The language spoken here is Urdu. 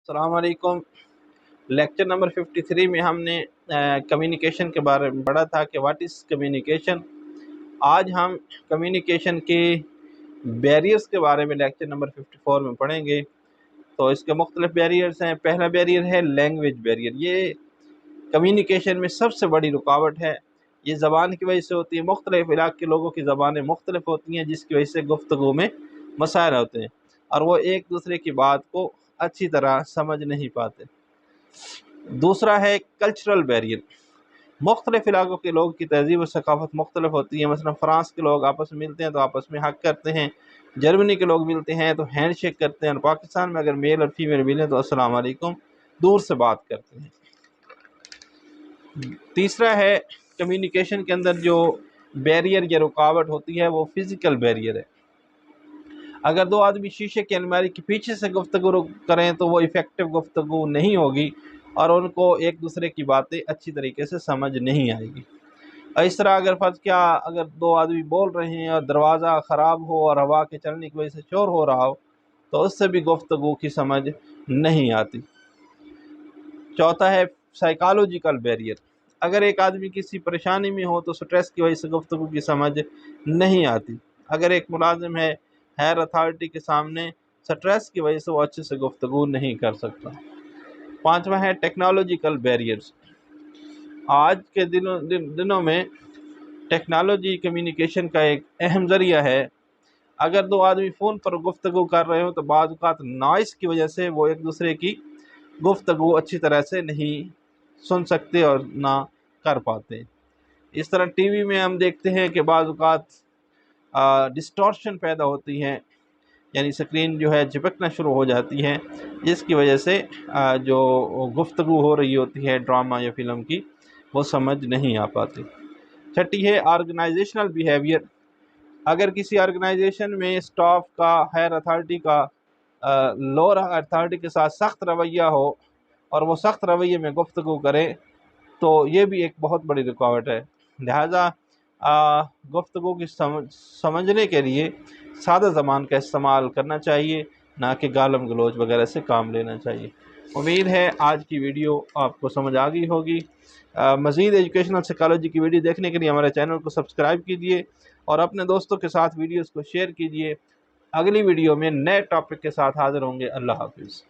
السلام علیکم۔ لیکچر نمبر 53 میں ہم نے کمیونیکیشن کے بارے میں پڑھا تھا کہ واٹ از کمیونیکیشن۔ آج ہم کمیونیکیشن کے بیریئرز کے بارے میں لیکچر نمبر 54 میں پڑھیں گے۔ تو اس کے مختلف بیریئرز ہیں۔ پہلا بیریئر ہے لینگویج بیریئر۔ یہ کمیونیکیشن میں سب سے بڑی رکاوٹ ہے۔ یہ زبان کی وجہ سے ہوتی ہے۔ مختلف علاقے کے لوگوں کی زبانیں مختلف ہوتی ہیں، جس کی وجہ سے گفتگو میں مسائل ہوتے ہیں اور وہ ایک دوسرے کی بات کو اچھی طرح سمجھ نہیں پاتے۔ دوسرا ہے کلچرل بیریئر۔ مختلف علاقوں کے لوگوں کی تہذیب و ثقافت مختلف ہوتی ہے۔ مثلا فرانس کے لوگ آپس میں ملتے ہیں تو آپس میں حق کرتے ہیں، جرمنی کے لوگ ملتے ہیں تو ہینڈ شیک کرتے ہیں، اور پاکستان میں اگر میل اور فیمیل ملیں تو السلام علیکم دور سے بات کرتے ہیں۔ تیسرا ہے کمیونیکیشن کے اندر جو بیریئر یا رکاوٹ ہوتی ہے وہ فزیکل بیریئر ہے۔ اگر دو آدمی شیشے کی الماری کے پیچھے سے گفتگو کریں تو وہ ایفیکٹو گفتگو نہیں ہوگی اور ان کو ایک دوسرے کی باتیں اچھی طریقے سے سمجھ نہیں آئے گی۔ اور اس طرح اگر دو آدمی بول رہے ہیں اور دروازہ خراب ہو اور ہوا کے چلنے کی وجہ سے شور ہو رہا ہو تو اس سے بھی گفتگو کی سمجھ نہیں آتی۔ چوتھا ہے سائیکالوجیکل بیریئر۔ اگر ایک آدمی کسی پریشانی میں ہو تو سٹریس کی وجہ سے گفتگو کی سمجھ نہیں آتی۔ اگر ایک ملازم ہے ہائر اتھارٹی کے سامنے، سٹریس کی وجہ سے وہ اچھے سے گفتگو نہیں کر سکتا۔ پانچواں ہے ٹیکنالوجیکل بیریئرز۔ آج کے دنوں میں ٹیکنالوجی کمیونیکیشن کا ایک اہم ذریعہ ہے۔ اگر دو آدمی فون پر گفتگو کر رہے ہوں تو بعض اوقات نوائز کی وجہ سے وہ ایک دوسرے کی گفتگو اچھی طرح سے نہیں سن سکتے اور نہ کر پاتے۔ اس طرح ٹی وی میں ہم دیکھتے ہیں کہ بعض اوقات ڈسٹورشن پیدا ہوتی ہے، یعنی سکرین جو ہے جھپکنا شروع ہو جاتی ہے، جس کی وجہ سے جو گفتگو ہو رہی ہوتی ہے ڈرامہ یا فلم کی وہ سمجھ نہیں آ پاتی۔ چھٹی ہے آرگنائزیشنل بیہیویئر۔ اگر کسی آرگنائزیشن میں اسٹاف کا ہائر اتھارٹی کا لوور اتھارٹی کے ساتھ سخت رویہ ہو اور وہ سخت رویے میں گفتگو کرے تو یہ بھی ایک بہت بڑی رکاوٹ ہے۔ لہٰذا گفتگو کی سمجھنے کے لیے سادہ زبان کا استعمال کرنا چاہیے، نہ کہ گالم گلوچ وغیرہ سے کام لینا چاہیے۔ امید ہے آج کی ویڈیو آپ کو سمجھ آ گئی ہوگی۔ مزید ایجوکیشنل سائیکالوجی کی ویڈیو دیکھنے کے لیے ہمارے چینل کو سبسکرائب کیجیے اور اپنے دوستوں کے ساتھ ویڈیوز کو شیئر کیجیے۔ اگلی ویڈیو میں نئے ٹاپک کے ساتھ حاضر ہوں گے۔ اللہ حافظ۔